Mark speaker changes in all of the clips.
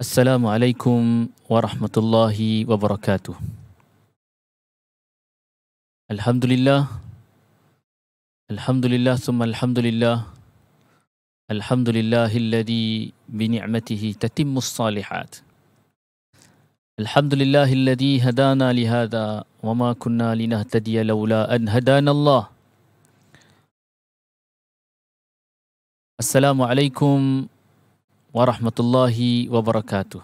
Speaker 1: Assalamualaikum warahmatullahi wabarakatuh. Alhamdulillah, alhamdulillah, summa alhamdulillah. Alhamdulillahilladzi bi ni'matihi tatimmus salihat. Alhamdulillahilladzi hadana li hadza wa ma kunna linahtadiya laula an hadana Allah. Assalamualaikum warahmatullahi wabarakatuh.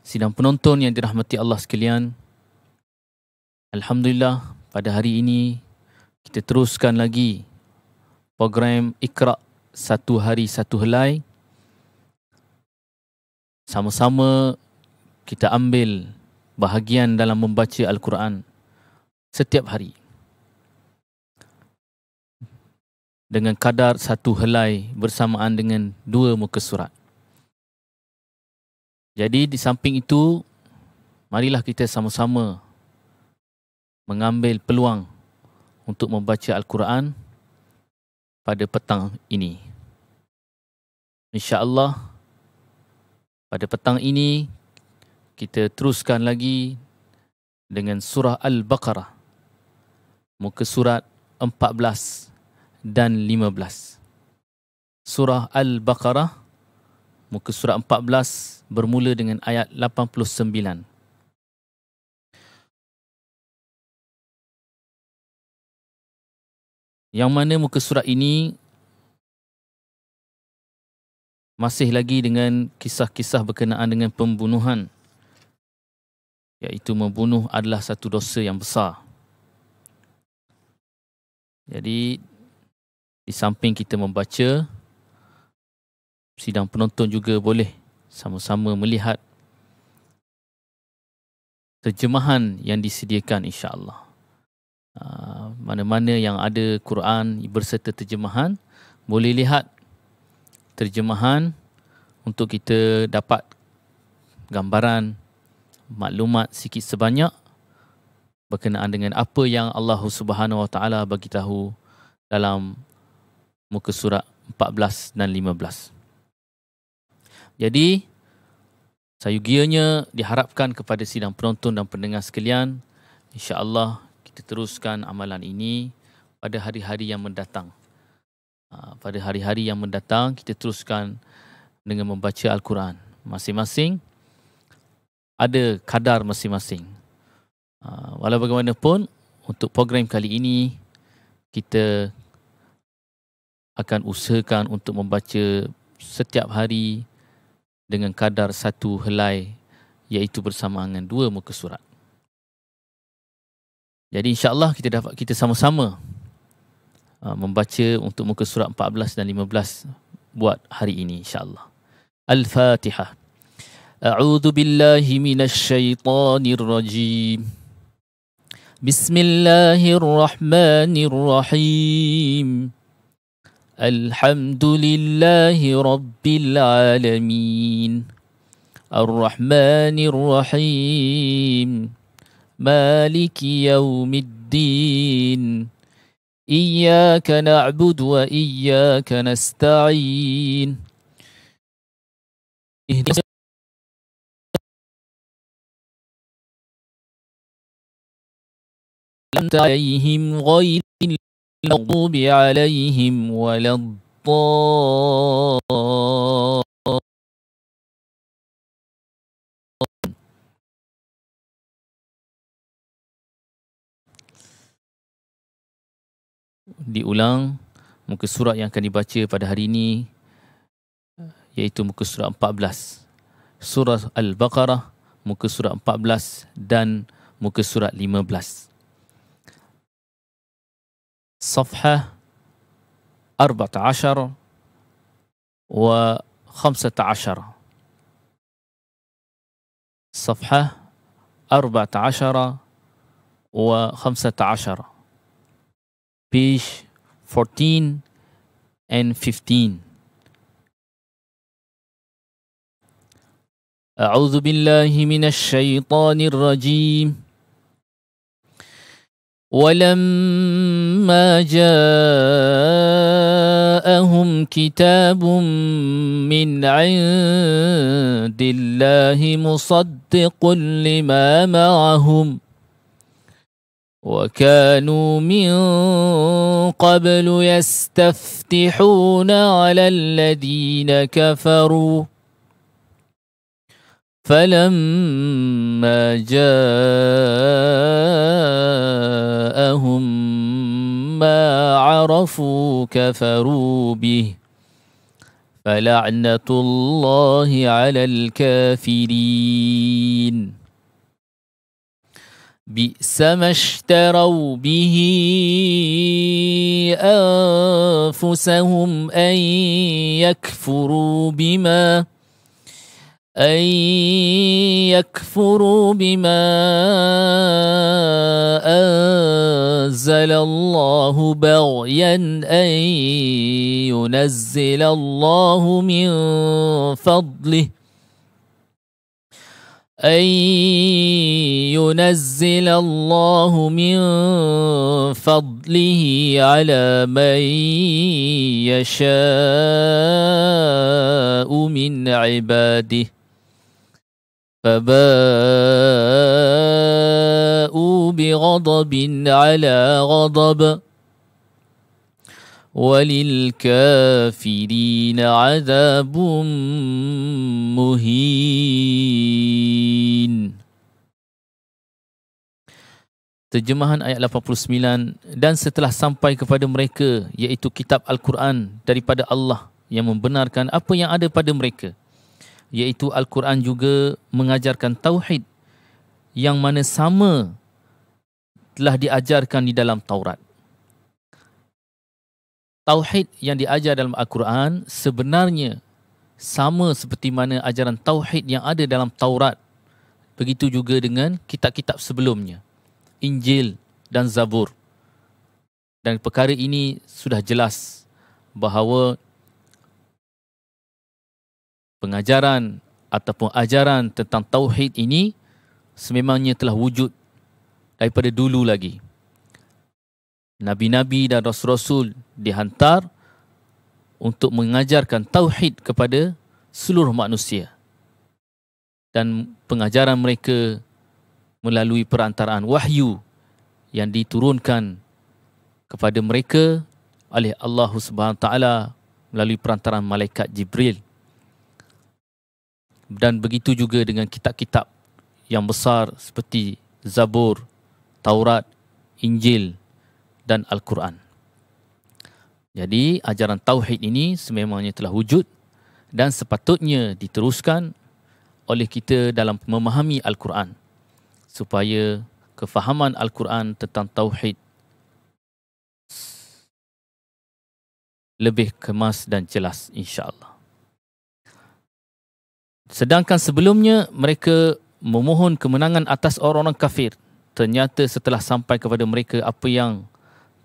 Speaker 1: Sidang penonton yang dirahmati Allah sekalian, Alhamdulillah pada hari ini kita teruskan lagi program Iqra Satu Hari Satu Helai. Sama-sama kita ambil bahagian dalam membaca Al-Quran setiap hari dengan kadar satu helai bersamaan dengan 2 muka surat. Jadi di samping itu, marilah kita sama-sama mengambil peluang untuk membaca Al-Quran pada petang ini. InsyaAllah pada petang ini kita teruskan lagi dengan surah Al-Baqarah, muka surat 14 dan 15. Surah Al-Baqarah, muka surat 14 bermula dengan ayat 89. Yang mana muka surat ini masih lagi dengan kisah-kisah berkenaan dengan pembunuhan, iaitu membunuh adalah satu dosa yang besar. Jadi di samping kita membaca, sidang penonton juga boleh sama-sama melihat terjemahan yang disediakan insya-Allah. Mana-mana yang ada Quran berserta terjemahan, boleh lihat terjemahan untuk kita dapat gambaran, maklumat sikit sebanyak berkenaan dengan apa yang Allah Subhanahu Wa Taala bagi tahu dalam muka surat 14 dan 15. Jadi, sayugianya diharapkan kepada sidang penonton dan pendengar sekalian, insya-Allah kita teruskan amalan ini pada hari-hari yang mendatang. Pada hari-hari yang mendatang, kita teruskan dengan membaca Al-Quran. Masing-masing ada kadar masing-masing. Walau bagaimanapun, untuk program kali ini, kita akan usahakan untuk membaca setiap hari dengan kadar satu helai, iaitu bersamaan dengan 2 muka surat. Jadi insya-Allah kita sama-sama membaca untuk muka surat 14 dan 15 buat hari ini insya-Allah. Al-Fatihah. A'udzu billahi minasy syaithanir rajim. Bismillahirrahmanirrahim. Alhamdulillahi Rabbil Alamin. Ar-Rahmanir Rahim. Maliki Yawmiddin. Iyyaka na'budu wa iyyaka nasta'in. Ihdinas alaihim ghairil maghdubi alaihim waladdallin. Diulang muka surat yang akan dibaca pada hari ini, iaitu muka surat 14. Surah Al-Baqarah, muka surat 14 dan muka surat 15. Safhah 14 wa 15. Safhah 14 wa 15. Page 14 and 15. A'udzu billahi minasy syaithanir rajim. ولما جاءهم كتاب من عند الله مصدق لما معهم وكانوا من قبل يستفتحون على الذين كفروا فلما جاءهم ما عرفوا كفروا به فلعنة الله على الكافرين بئس ما اشتروا به أنفسهم أن يكفروا بما أنزل الله بغيا أن ينزل الله من فضله على من يشاء من عباده فباءوا بغضب على غضب وللكافرين عذاب مهين. Terjemahan ayat 89, dan setelah sampai kepada mereka iaitu kitab Al-Quran daripada Allah yang membenarkan apa yang ada pada mereka, iaitu Al-Quran juga mengajarkan tauhid yang mana sama telah diajarkan di dalam Taurat. Tauhid yang diajar dalam Al-Quran sebenarnya sama seperti mana ajaran tauhid yang ada dalam Taurat. Begitu juga dengan kitab-kitab sebelumnya, Injil dan Zabur. Dan perkara ini sudah jelas bahawa pengajaran ataupun ajaran tentang tauhid ini sememangnya telah wujud daripada dulu lagi. Nabi-nabi dan rasul-rasul dihantar untuk mengajarkan tauhid kepada seluruh manusia. Dan pengajaran mereka melalui perantaraan wahyu yang diturunkan kepada mereka oleh Allah Subhanahu Wa Taala melalui perantaraan malaikat Jibril. Dan begitu juga dengan kitab-kitab yang besar seperti Zabur, Taurat, Injil dan Al-Quran. Jadi ajaran tauhid ini sememangnya telah wujud dan sepatutnya diteruskan oleh kita dalam memahami Al-Quran supaya kefahaman Al-Quran tentang tauhid lebih kemas dan jelas, insya-Allah. Sedangkan sebelumnya mereka memohon kemenangan atas orang-orang kafir. Ternyata setelah sampai kepada mereka apa yang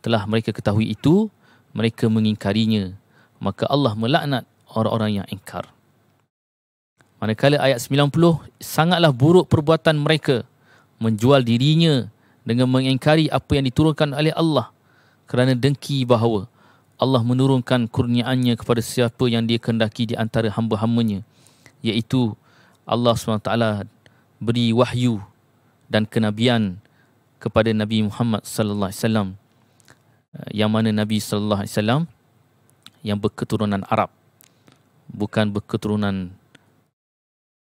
Speaker 1: telah mereka ketahui itu, mereka mengingkarinya. Maka Allah melaknat orang-orang yang ingkar. Manakala ayat 90, sangatlah buruk perbuatan mereka menjual dirinya dengan mengingkari apa yang diturunkan oleh Allah kerana dengki bahawa Allah menurunkan kurniaannya kepada siapa yang dia kehendaki di antara hamba-hambanya, iaitu Allah SWT beri wahyu dan kenabian kepada Nabi Muhammad sallallahu alaihi wasallam, yang mana Nabi sallallahu alaihi wasallam yang berketurunan Arab, bukan berketurunan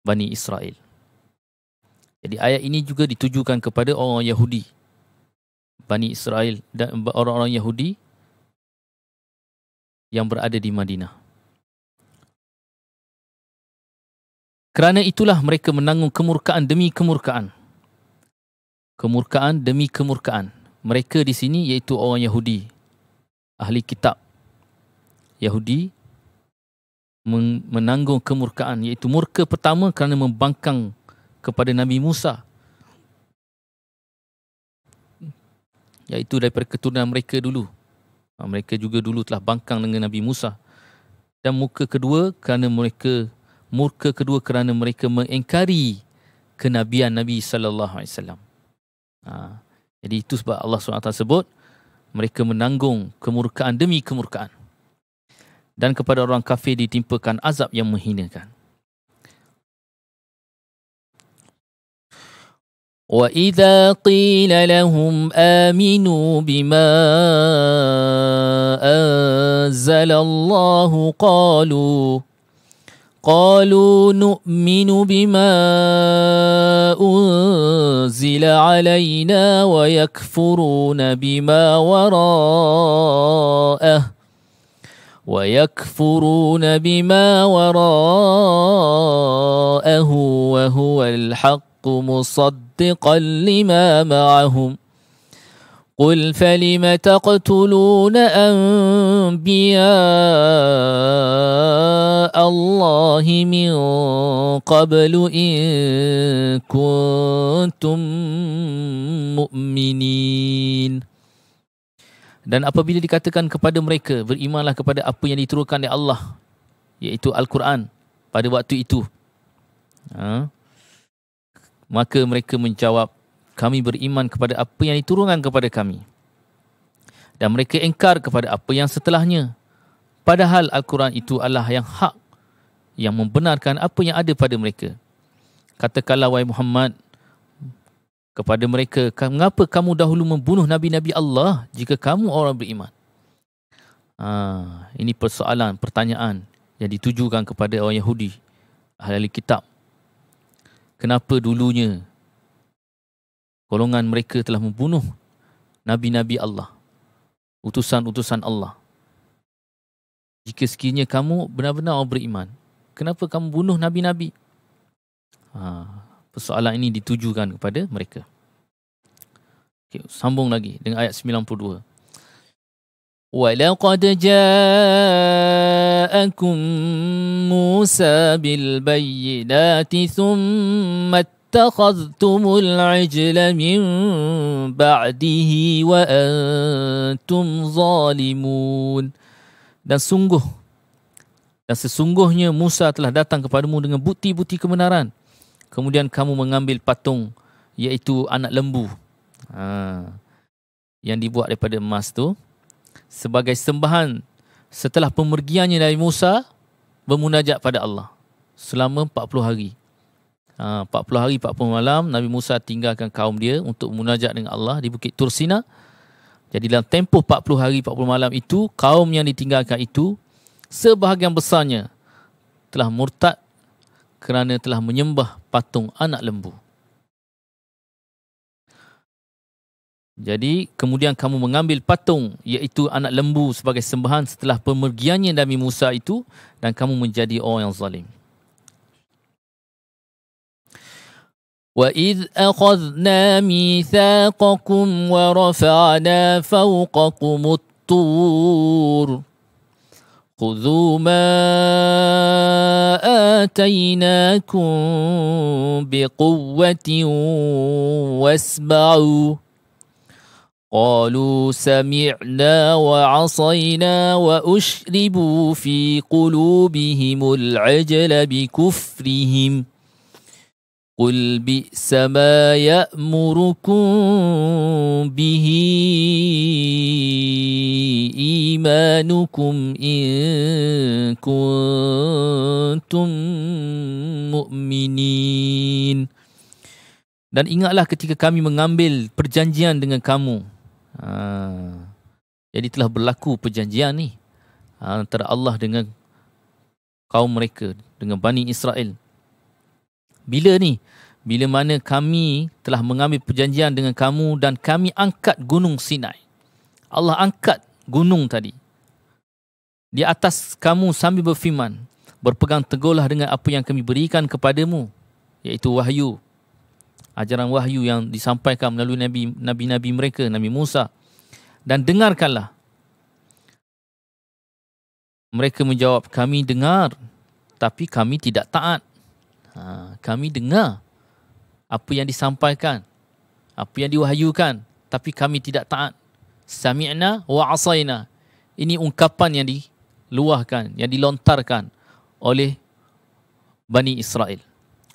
Speaker 1: Bani Israel. Jadi ayat ini juga ditujukan kepada orang Yahudi, Bani Israel dan orang-orang Yahudi yang berada di Madinah. Kerana itulah mereka menanggung kemurkaan demi kemurkaan. Kemurkaan demi kemurkaan. Mereka di sini iaitu orang Yahudi, ahli kitab Yahudi, menanggung kemurkaan, iaitu murka pertama kerana membangkang kepada Nabi Musa, iaitu daripada keturunan mereka dulu. Mereka juga dulu telah bangkang dengan Nabi Musa. Dan murka kedua kerana mereka mengingkari kenabian Nabi sallallahu alaihi wasallam. Jadi itu sebab Allah SWT sebut mereka menanggung kemurkaan demi kemurkaan. dan kepada orang kafir ditimpakan azab yang menghinakan. وَإِذَا قِيلَ لَهُمْ آمِنُوا بِمَا أَنزَلَ اللَّهُ قالوا نؤمن بما أنزل علينا ويكفرون بما وراءه وهو الحق مصدقا لما معهم قل فلم تقتلون أنبياء الله من قبل إن كنتم مؤمنين. Dan apabila dikatakan kepada mereka, berimanlah kepada apa yang diturunkan oleh Allah, iaitu Al-Quran pada waktu itu, maka mereka menjawab, kami beriman kepada apa yang diturunkan kepada kami. Dan mereka engkar kepada apa yang setelahnya. Padahal Al-Quran itu adalah yang hak, yang membenarkan apa yang ada pada mereka. Katakanlah, wahai Muhammad, kepada mereka, mengapa kamu dahulu membunuh Nabi-Nabi Allah jika kamu orang beriman? Ini pertanyaan yang ditujukan kepada orang Yahudi, ahli kitab. Kenapa dulunya golongan mereka telah membunuh Nabi-Nabi Allah, utusan-utusan Allah? Jika sekiranya kamu benar-benar orang beriman, kenapa kamu bunuh Nabi-Nabi? Persoalan ini ditujukan kepada mereka. Okay, sambung lagi dengan ayat 92. وَلَقَدْ جَاءَكُمْ مُوسَى بِالْبَيِّنَاتِ ثُمَّ اتَّخَذْتُمُ الْعِجْلَ مِنْ بَعْدِهِ وَأَنْتُمْ ظَالِمُونَ. Dan sesungguhnya Musa telah datang kepadamu dengan bukti-bukti kebenaran. Kemudian kamu mengambil patung, iaitu anak lembu, yang dibuat daripada emas tu, sebagai sembahan setelah pemergiannya Nabi Musa bermunajat pada Allah selama 40 hari. 40 hari 40 malam Nabi Musa tinggalkan kaum dia untuk munajat dengan Allah di Bukit Tur Sina. Jadi dalam tempoh 40 hari 40 malam itu, kaum yang ditinggalkan itu sebahagian besarnya telah murtad kerana telah menyembah patung anak lembu. Jadi kemudian kamu mengambil patung, iaitu anak lembu, sebagai sembahan setelah pemergiannya Nabi Musa itu, dan kamu menjadi orang yang zalim. وَإِذْ أَخَذْنَا مِيثَاقَكُمْ وَرَفَعْنَا فَوْقَكُمُ الطُّورَ خُذُوا مَا آتَيْنَاكُمْ بِقُوَّةٍ وَاسْمَعُوا قالوا سمعنا وعصينا وأشربوا في قلوبهم العجل بكفرهم قل بئس ما يأمركم به إيمانكم إن كنتم مؤمنين. Dan ingatlah ketika kami mengambil perjanjian dengan kamu. Jadi telah berlaku perjanjian ni antara Allah dengan kaum mereka, dengan Bani Israel. Bila ni? Bila mana kami telah mengambil perjanjian dengan kamu dan kami angkat gunung Sinai. Allah angkat gunung tadi di atas kamu sambil berfirman, berpegang teguhlah dengan apa yang kami berikan kepadamu, iaitu wahyu, ajaran wahyu yang disampaikan melalui nabi-nabi mereka, Nabi Musa. Dan dengarkanlah. Mereka menjawab, kami dengar, tapi kami tidak taat. Kami dengar apa yang disampaikan, apa yang diwahyukan, tapi kami tidak taat. Sami'na wa asayna. Ini ungkapan yang diluahkan, yang dilontarkan oleh Bani Israel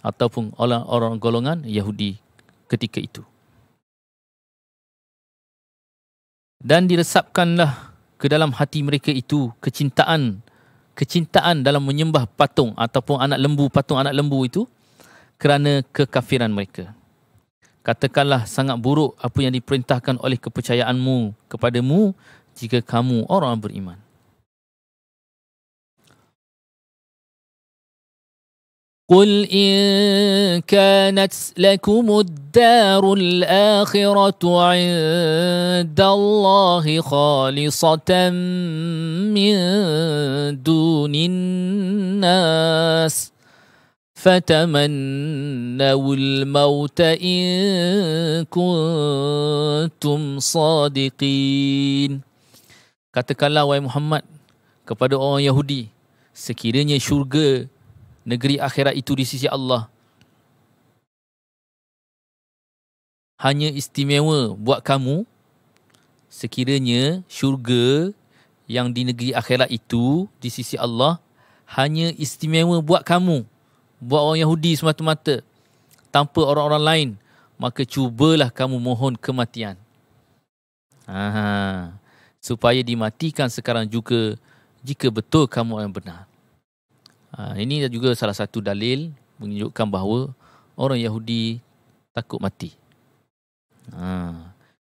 Speaker 1: ataupun orang golongan Yahudi ketika itu. Dan diresapkanlah ke dalam hati mereka itu kecintaan kecintaan dalam menyembah patung ataupun anak lembu, patung anak lembu itu kerana kekafiran mereka. Katakanlah sangat buruk apa yang diperintahkan oleh kepercayaanmu kepadamu jika kamu orang beriman. قل إن كانت لكم الدار الآخرة عند الله خالصة من دون الناس فتمنوا الموت إن كنتم صادقين. Katakanlah wahai Muhammad kepada orang Yahudi, sekiranya syurga negeri akhirat itu di sisi Allah hanya istimewa buat kamu, sekiranya syurga yang di negeri akhirat itu di sisi Allah hanya istimewa buat kamu, buat orang Yahudi semata-mata, tanpa orang-orang lain, maka cubalah kamu mohon kematian. Supaya dimatikan sekarang juga jika betul kamu yang benar. Ini juga salah satu dalil menunjukkan bahawa orang Yahudi takut mati.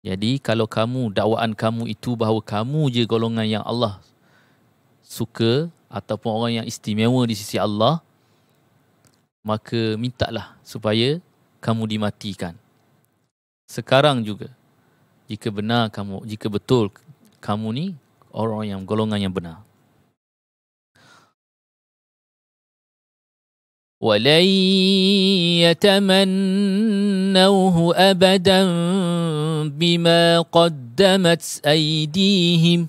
Speaker 1: Jadi kalau dakwaan kamu itu bahawa kamu je golongan yang Allah suka ataupun orang yang istimewa di sisi Allah, maka mintalah supaya kamu dimatikan. Sekarang juga, jika betul kamu ni orang yang golongan yang benar. وَلَنْ يَتَمَنَّوْهُ أَبَدًا بِمَا قَدَّمَتْ أَيْدِيهِمْ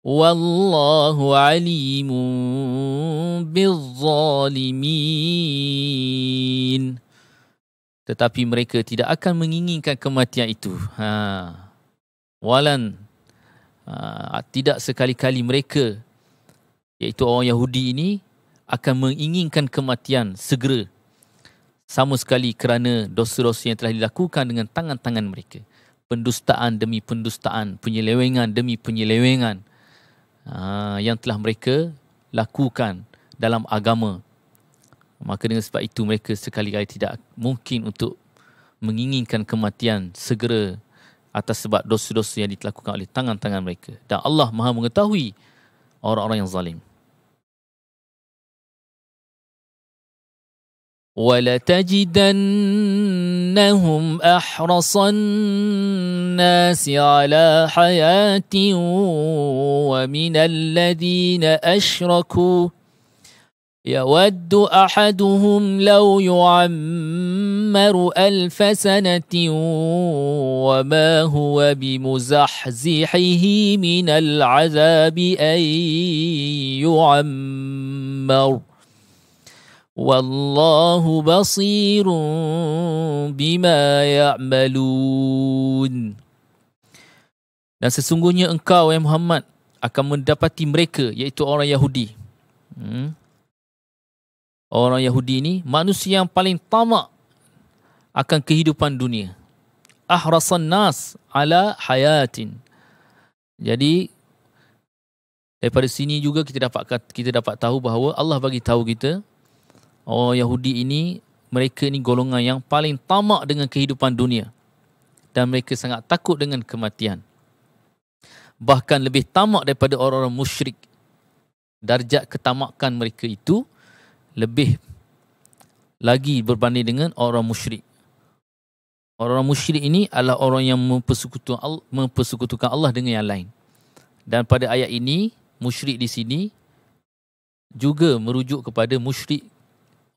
Speaker 1: وَاللَّهُ عَلِيمٌ بِالظَّالِمِينَ. Tetapi mereka tidak akan menginginkan kematian itu. Tidak sekali-kali mereka, iaitu orang Yahudi ini, akan menginginkan kematian segera, sama sekali kerana dosa-dosa yang telah dilakukan dengan tangan-tangan mereka. Pendustaan demi pendustaan, penyelewengan demi penyelewengan yang telah mereka lakukan dalam agama. Maka dengan sebab itu mereka sekali-kali tidak mungkin untuk menginginkan kematian segera atas sebab dosa-dosa yang dilakukan oleh tangan-tangan mereka. Dan Allah Maha mengetahui orang-orang yang zalim. وَلَتَجِدَنَّهُمْ أَحْرَصَ النَّاسِ عَلَى حَيَاةٍ وَمِنَ الَّذِينَ أَشْرَكُوا يَوَدُّ أَحَدُهُمْ لَوْ يُعَمَّرُ أَلْفَ سَنَةٍ وَمَا هُوَ بِمُزَحْزِحِهِ مِنَ الْعَذَابِ أَنْ يُعَمَّرُ Wallahu basirun bima ya'malun. Dan sesungguhnya engkau, wahai Muhammad, akan mendapati mereka, iaitu orang Yahudi. Orang Yahudi ini manusia yang paling tamak akan kehidupan dunia. Ahrasan nas ala hayatin. Jadi daripada sini juga kita dapat tahu bahawa Allah bagi tahu kita, orang Yahudi ini, mereka ni golongan yang paling tamak dengan kehidupan dunia. Dan mereka sangat takut dengan kematian. Bahkan lebih tamak daripada orang-orang musyrik. Darjat ketamakan mereka itu lebih lagi berbanding dengan orang musyrik. Orang musyrik ini adalah orang yang mempersekutukan Allah dengan yang lain. Dan pada ayat ini, musyrik di sini juga merujuk kepada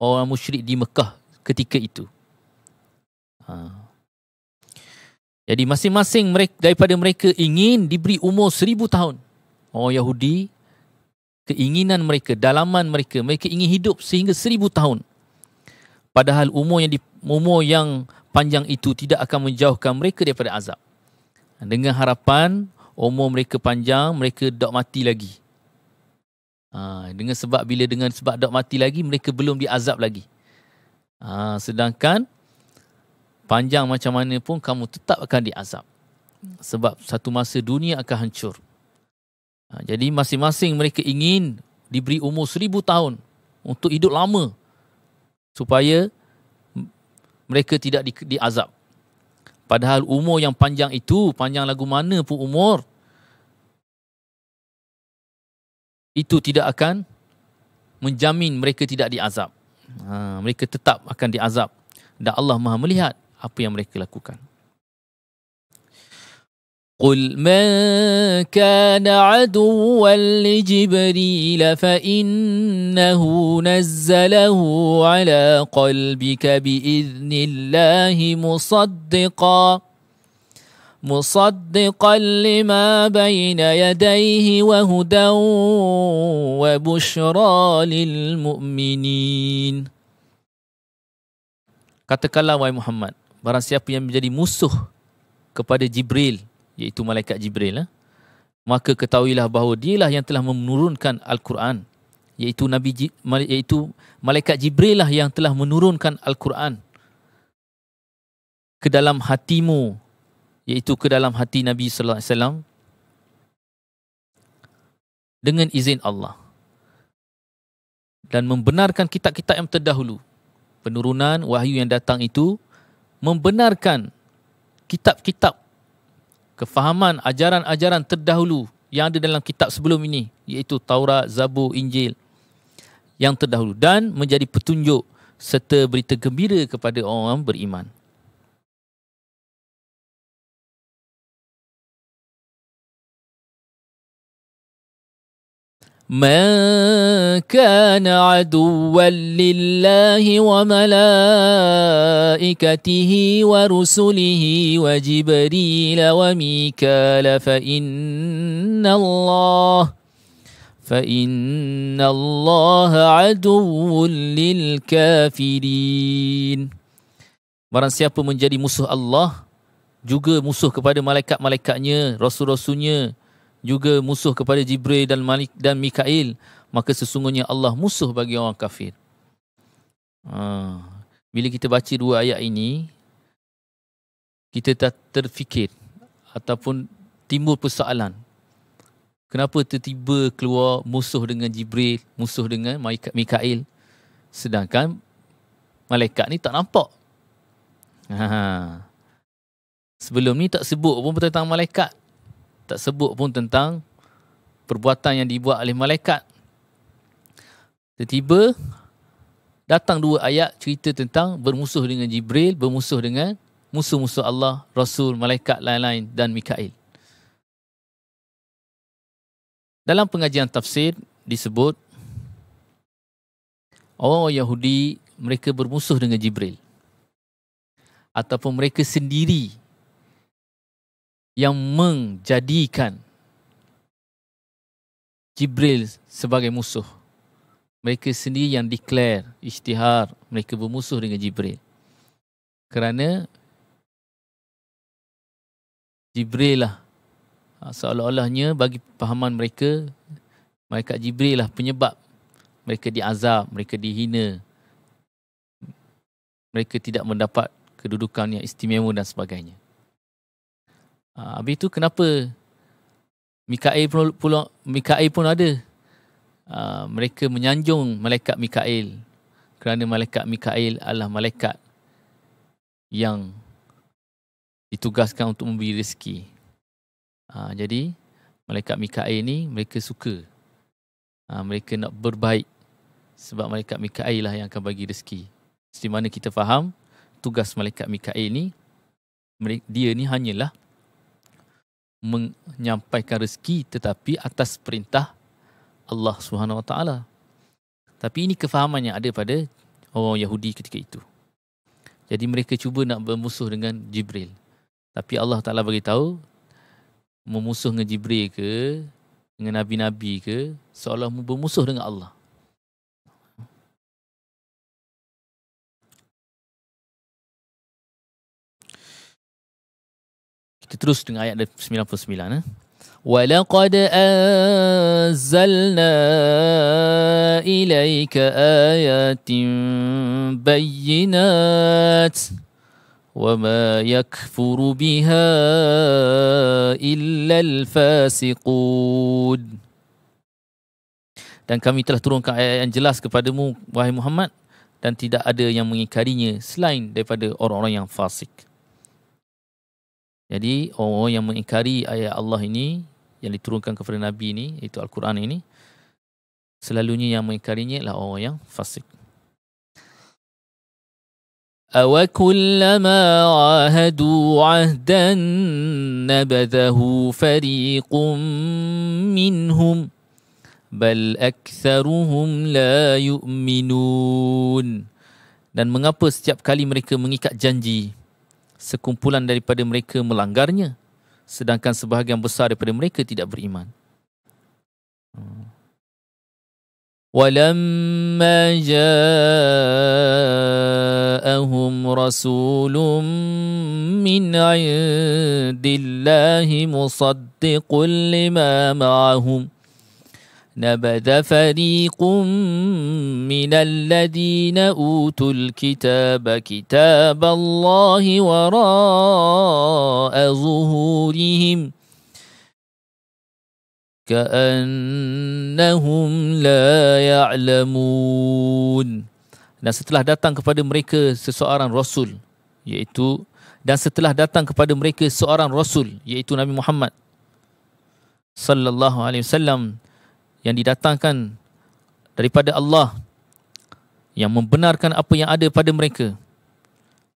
Speaker 1: orang musyrik di Mekah ketika itu. Jadi masing-masing daripada mereka ingin diberi umur 1000 tahun. Orang Yahudi, keinginan mereka, dalaman mereka ingin hidup sehingga 1000 tahun. Padahal umur yang panjang itu tidak akan menjauhkan mereka daripada azab. Dengan harapan umur mereka panjang, mereka tak mati lagi. Dengan sebab dok mati lagi, mereka belum diazab lagi. Sedangkan panjang macam mana pun kamu tetap akan diazab. Sebab satu masa dunia akan hancur. Jadi masing-masing mereka ingin diberi umur 1000 tahun untuk hidup lama supaya mereka tidak diazab. Padahal umur yang panjang itu, panjang lagu mana pun umur, itu tidak akan menjamin mereka tidak diazab. Mereka tetap akan diazab. Dan Allah Maha melihat apa yang mereka lakukan. قل من كان عدوا لجبريل فإنه نزله على قلبك بإذن الله مصدقا لما بين يديه وهدى وبشرى للمؤمنين. Katakanlah wahai Muhammad, barang siapa yang menjadi musuh kepada Jibril, iaitu malaikat Jibril, maka ketahuilah bahawa dialah yang telah menurunkan Al-Quran, iaitu malaikat Jibril lah yang telah menurunkan Al-Quran ke dalam hatimu, iaitu ke dalam hati Nabi sallallahu alaihi wasallam dengan izin Allah, dan membenarkan kitab-kitab yang terdahulu. Penurunan wahyu yang datang itu membenarkan kitab-kitab, kefahaman ajaran-ajaran terdahulu yang ada dalam kitab sebelum ini, iaitu Taurat, Zabur, Injil yang terdahulu, dan menjadi petunjuk serta berita gembira kepada orang beriman. Man kana aduwwan lillahi wa malaikatihi wa rusulihi wa Jibril wa Mikal fa inna Allah aduwwun lil kafirin. Barang siapa menjadi musuh Allah, juga musuh kepada malaikat-malaikatnya, rasul-rasulnya, juga musuh kepada Jibril dan Mikail, maka sesungguhnya Allah musuh bagi orang kafir. Bila kita baca dua ayat ini, kita tak terfikir ataupun timbul persoalan. Kenapa tiba-tiba keluar musuh dengan Jibril, musuh dengan Mikail, sedangkan malaikat ni tak nampak? Sebelum ni tak sebut pun tentang malaikat, tak sebut pun tentang perbuatan yang dibuat oleh malaikat. Tiba-tiba datang dua ayat cerita tentang bermusuh dengan Jibril, bermusuh dengan musuh-musuh Allah, Rasul, malaikat lain-lain dan Mikail. Dalam pengajian tafsir disebut orang Yahudi mereka bermusuh dengan Jibril, ataupun mereka sendiri yang menjadikan Jibril sebagai musuh. Mereka sendiri yang declare, isytihar, mereka bermusuh dengan Jibril. Kerana Jibril lah, seolah-olahnya bagi pahaman mereka, malaikat Jibril lah penyebab mereka diazab, mereka dihina, mereka tidak mendapat kedudukan yang istimewa dan sebagainya. Habis itu kenapa Mikail pun ada. Mereka menyanjung malaikat Mikail kerana malaikat Mikail adalah malaikat yang ditugaskan untuk memberi rezeki. Jadi malaikat Mikail ni mereka suka. Mereka nak berbaik sebab malaikat Mikail lah yang akan bagi rezeki. Seperti mana kita faham, tugas malaikat Mikail ni, dia ni hanyalah menyampaikan rezeki, tetapi atas perintah Allah SWT. Tapi ini kefahaman yang ada pada orang Yahudi ketika itu. Jadi mereka cuba nak bermusuh dengan Jibril. Tapi Allah Ta'ala beritahu, memusuh dengan Jibril ke, dengan Nabi-Nabi ke, seolah bermusuh dengan Allah. Kita terus dengan ayat 99. وَلَقَدْ أَنزَلْنَا إِلَيْكَ آيَاتٍ بَيِّنَاتٍ وَمَا يَكْفُرُ بِهَا إِلَّا الْفَاسِقُونَ. Dan kami telah turunkan ayat yang jelas kepadamu, wahai Muhammad, dan tidak ada yang mengingkarinya selain daripada orang-orang yang fasik. Jadi orang yang mengingkari ayat Allah ini yang diturunkan kepada Nabi ini, iaitu Al-Quran ini, selalunya yang mengingkarinya adalah orang yang fasik. أَوَكُلَّمَا عَاهَدُوا عَهْدًا نَبَذَهُ فَرِيقٌ مِّنْهُمْ بَلْ أَكْثَرُهُمْ لَا يُؤْمِنُونَ. Dan mengapa setiap kali mereka mengikat janji, sekumpulan daripada mereka melanggarnya, sedangkan sebahagian besar daripada mereka tidak beriman. وَلَمَّا جَاءَهُمْ رَسُولٌ مِّنْ عِندِ اللَّهِ مُصَدِّقٌ لِمَا مَعَهُمْ نَبَذَ فَرِيقٌ مِّنَ الَّذِينَ أُوتُوا الْكِتَابَ كِتَابَ اللَّهِ وَرَاءَ ظُهُورِهِمْ كَأَنَّهُمْ لَا يَعْلَمُونَ. Dan setelah datang kepada mereka seorang Rasul, iaitu Nabi Muhammad sallallahu alaihi wasallam, yang didatangkan daripada Allah, yang membenarkan apa yang ada pada mereka.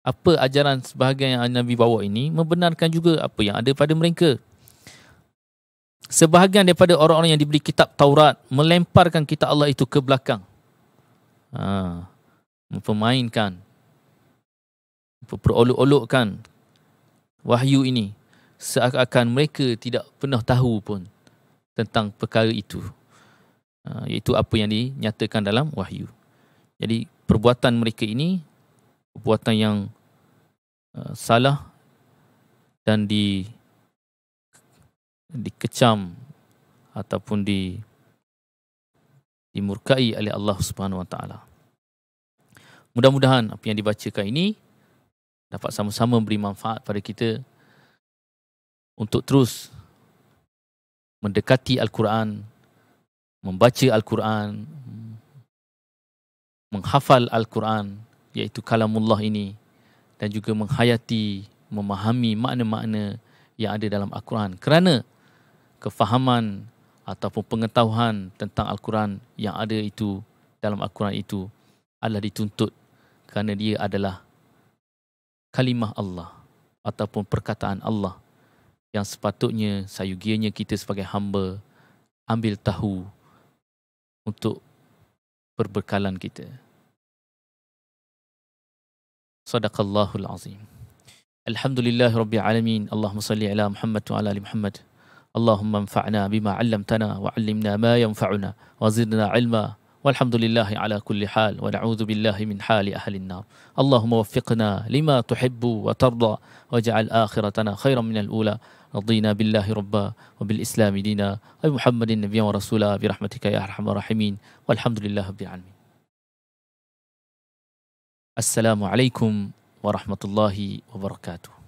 Speaker 1: Apa ajaran sebahagian yang Nabi bawa ini membenarkan juga apa yang ada pada mereka. Sebahagian daripada orang-orang yang diberi kitab Taurat melemparkan kitab Allah itu ke belakang. Mempermainkan, memperolok-olokkan wahyu ini, seakan-akan mereka tidak pernah tahu pun tentang perkara itu, iaitu apa yang dinyatakan dalam wahyu. Jadi perbuatan mereka ini perbuatan yang salah dan dikecam ataupun dimurkai oleh Allah Subhanahu Wa Taala. Mudah-mudahan apa yang dibacakan ini dapat sama-sama memberi manfaat pada kita untuk terus mendekati Al-Quran, membaca Al-Quran, menghafal Al-Quran, iaitu kalamullah ini, dan juga menghayati, memahami makna-makna yang ada dalam Al-Quran. Kerana kefahaman ataupun pengetahuan tentang Al-Quran yang ada itu dalam Al-Quran itu adalah dituntut kerana dia adalah kalimah Allah ataupun perkataan Allah yang sepatutnya sayugianya kita sebagai hamba ambil tahu untuk perbekalan kita. Sadaqallahul azim. Alhamdulillahirabbil alamin. Allahumma salli ala Muhammad wa ala ali Muhammad. اللهم انفعنا بما علمتنا وعلمنا ما ينفعنا وزدنا علما والحمد لله على كل حال ونعوذ بالله من حال أهل النار. اللهم وفقنا لما تحب وترضى واجعل آخرتنا خيرا من الأولى. رضينا بالله ربا وبالإسلام دينا وبمحمد نبيا ورسولا برحمتك يا أرحم الراحمين والحمد لله رب العالمين. السلام عليكم ورحمة الله وبركاته.